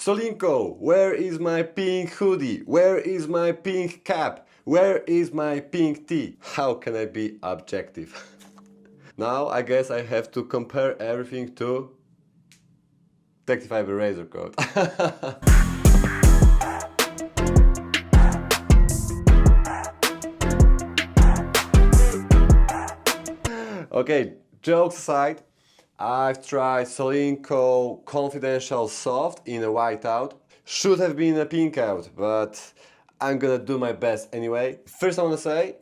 Solinco, where is my pink hoodie? Where is my pink cap? Where is my pink tee? How can I be objective? Now I guess I have to compare everything to Tactifiber Razor code. Okay, jokes aside, I've tried Solinco Confidential Soft in a whiteout. Should have been a pink out, but I'm gonna do my best anyway. First I wanna say,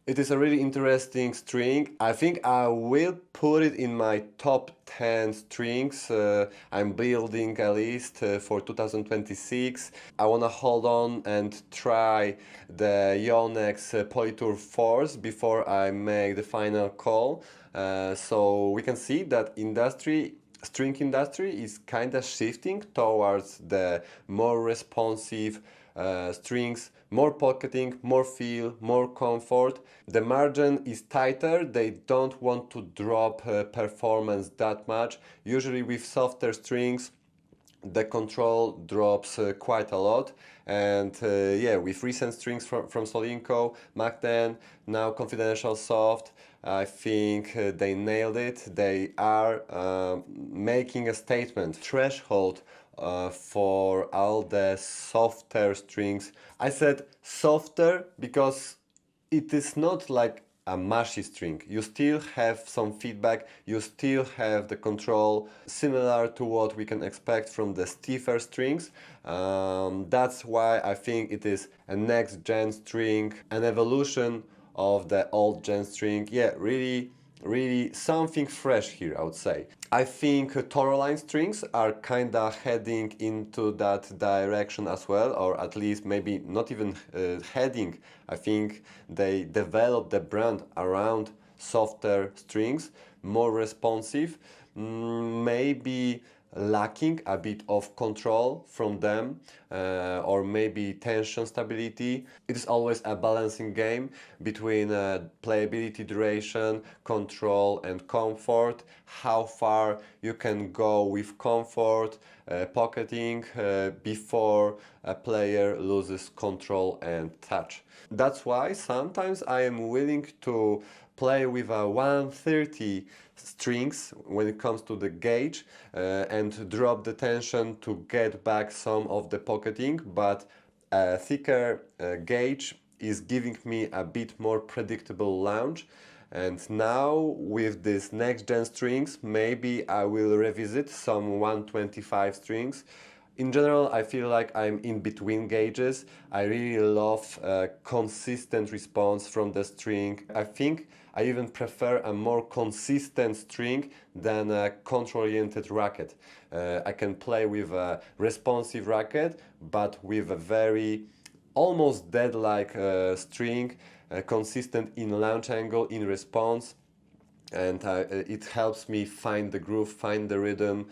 it is a really interesting string. I think I will put it in my top 10 strings. I'm building a list for 2026. I wanna hold on and try the Yonex Polytour Force before I make the final call. So we can see that string industry is kind of shifting towards the more responsive strings, more pocketing, more feel, more comfort. The margin is tighter, they don't want to drop performance that much. Usually with softer strings, the control drops quite a lot, and yeah, with recent strings from Solinco, Mach 10, now Confidential Soft, I think they nailed it. They are making a statement. Threshold for all the softer strings. I said softer because it is not like a mushy string. You still have some feedback, you still have the control, similar to what we can expect from the stiffer strings. That's why I think it is a next gen string, an evolution of the old gen string. Yeah, really something fresh here, I would say. I think Toroline strings are kinda heading into that direction as well, or at least maybe not even heading. I think they developed the brand around softer strings, more responsive, maybe lacking a bit of control from them, or maybe tension stability. It is always a balancing game between playability, duration, control and comfort. How far you can go with comfort, pocketing, before a player loses control and touch. That's why sometimes I am willing to play with a 130 strings when it comes to the gauge, and drop the tension to get back some of the pocketing, but a thicker gauge is giving me a bit more predictable launch. And now with these next gen strings, maybe I will revisit some 125 strings. In general, I feel like I'm in between gauges. I really love a consistent response from the string. I think I even prefer a more consistent string than a control-oriented racket. I can play with a responsive racket, but with a very almost dead-like string, consistent in launch angle, in response, and it helps me find the groove, find the rhythm.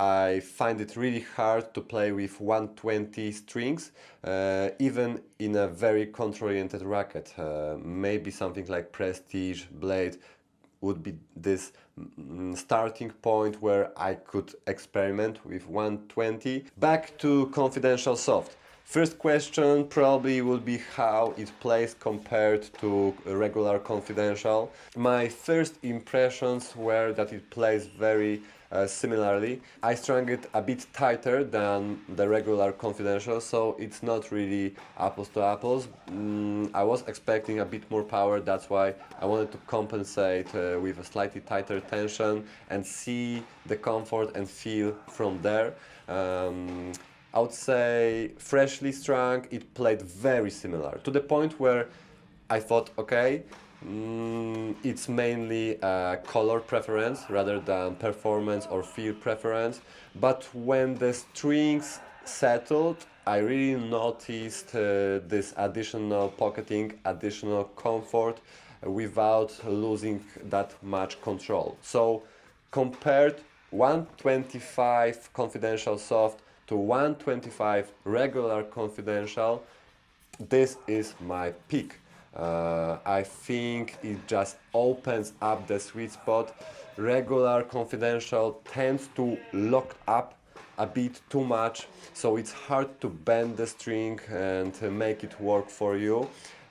I find it really hard to play with 120 strings, even in a very control-oriented racket. Maybe something like Prestige, Blade would be this starting point where I could experiment with 120. Back to Confidential Soft. First question probably would be how it plays compared to regular Confidential. My first impressions were that it plays very similarly. I strung it a bit tighter than the regular Confidential, so it's not really apples to apples. I was expecting a bit more power, that's why I wanted to compensate with a slightly tighter tension and see the comfort and feel from there. I would say freshly strung, it played very similar, to the point where I thought, okay, it's mainly a color preference rather than performance or feel preference. But when the strings settled, I really noticed this additional pocketing, additional comfort without losing that much control. So compared 125 Confidential Soft to 125 regular Confidential, this is my pick. I think it just opens up the sweet spot. Regular Confidential tends to lock up a bit too much, so it's hard to bend the string and make it work for you.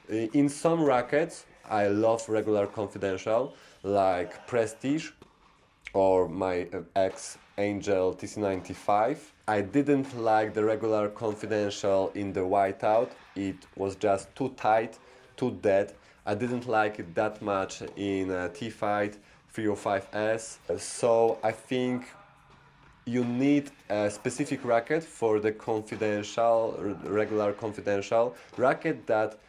In some rackets, I love regular confidential, like Prestige or my ex Angel TC95. I didn't like the regular confidential in the whiteout. It was just too tight, too dead. I didn't like it that much in T-Fight 305S. So I think you need a specific racket for the confidential, regular confidential racket that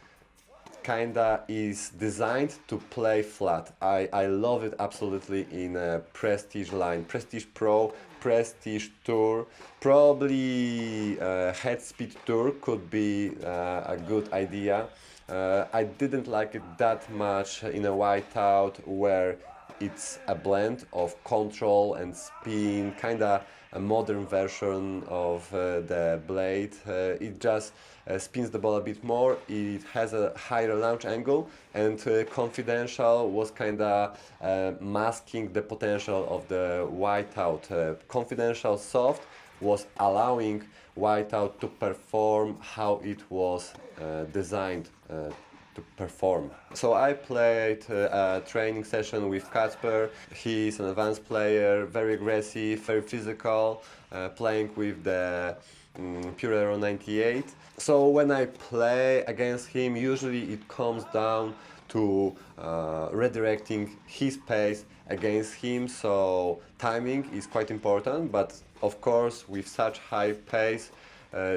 kinda is designed to play flat. I love it absolutely in a Prestige line. Prestige Pro, Prestige Tour, probably Head Speed Tour could be a good idea. I didn't like it that much in a whiteout where it's a blend of control and spin, kinda a modern version of the blade. It just spins the ball a bit more, it has a higher launch angle, and Confidential was kinda masking the potential of the whiteout. Confidential Soft was allowing whiteout to perform how it was designed to perform. So I played a training session with Kasper. He's an advanced player, very aggressive, very physical, playing with the Pure Aero 98. So when I play against him, usually it comes down to redirecting his pace against him, so timing is quite important, but of course with such high pace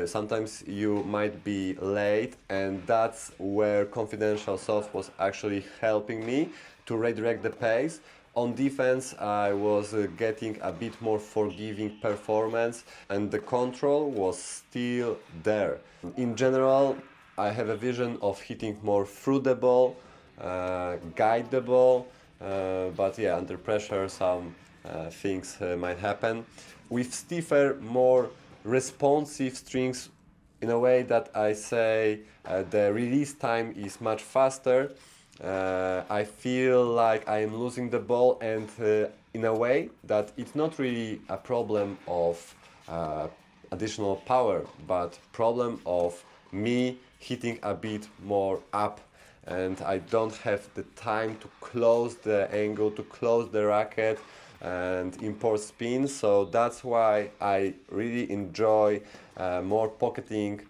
sometimes you might be late, and that's where Confidential Soft was actually helping me to redirect the pace. On defense, I was getting a bit more forgiving performance, and the control was still there. In general, I have a vision of hitting more through the ball, guide the ball, but yeah, under pressure some things might happen. With stiffer, more responsive strings, in a way that I say the release time is much faster. I feel like I am losing the ball, and in a way that it's not really a problem of additional power, but problem of me hitting a bit more up, and I don't have the time to close the angle, to close the racket and import spin. So that's why I really enjoy more pocketing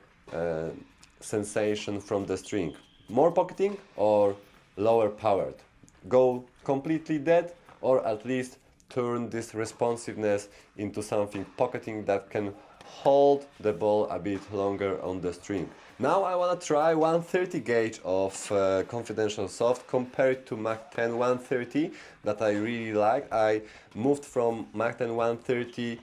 sensation from the string. More pocketing or lower powered. Go completely dead, or at least turn this responsiveness into something pocketing that can hold the ball a bit longer on the string. Now I want to try 130 gauge of Confidential Soft compared to Mach 10 130 that I really like. I moved from Mach 10 130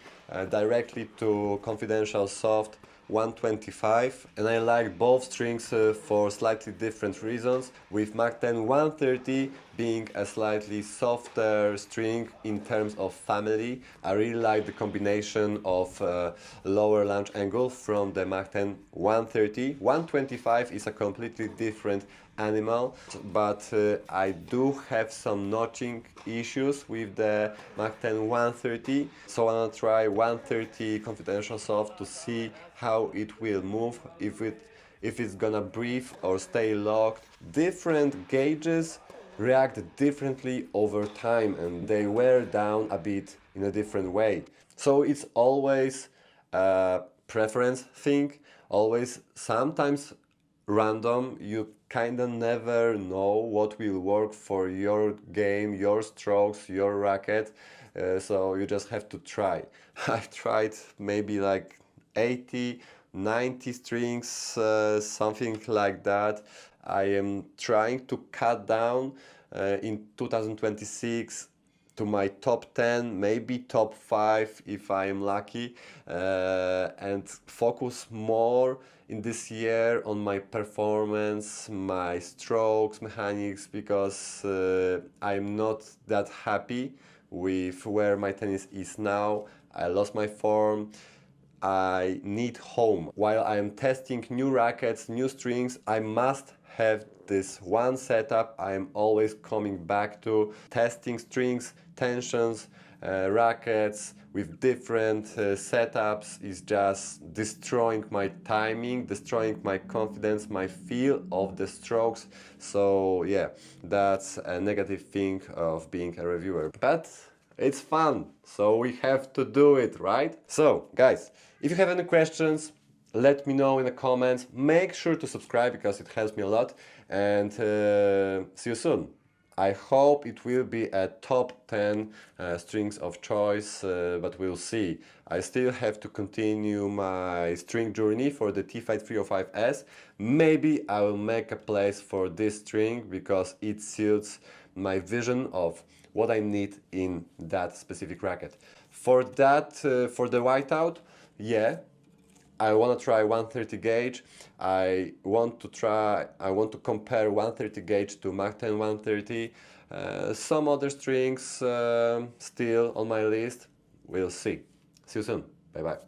directly to Confidential Soft 125, and I like both strings for slightly different reasons, with Mach 10 130 being a slightly softer string in terms of family. I really like the combination of lower launch angle from the Mach 10 130. 125 is a completely different animal, but I do have some notching issues with the Mach 10 130, so I want to try 130 Confidential Soft to see how it will move, if it's gonna breathe or stay locked. Different gauges react differently over time, and they wear down a bit in a different way. So it's always a preference thing, always sometimes random. You kinda never know what will work for your game, your strokes, your racket, so you just have to try. I've tried maybe like 80, 90 strings, something like that. I am trying to cut down in 2026 to my top 10, maybe top 5 if I am lucky, and focus more in this year on my performance, my strokes, mechanics, because I'm not that happy with where my tennis is now. I lost my form. I need home. While I am testing new rackets, new strings, I must have this one setup I am always coming back to, testing strings, tensions, rackets with different setups is just destroying my timing, destroying my confidence, my feel of the strokes. So yeah, that's a negative thing of being a reviewer. But it's fun, so we have to do it, right? So guys, if you have any questions, let me know in the comments. Make sure to subscribe because it helps me a lot, and see you soon. I hope it will be a top 10 strings of choice, but we'll see. I still have to continue my string journey for the T-Fight 305S. Maybe I will make a place for this string because it suits my vision of what I need in that specific racket. For that, for the whiteout, yeah, I want to try 130 gauge. I want to compare 130 gauge to Mach 10 130. Some other strings still on my list. We'll see. See you soon. Bye bye.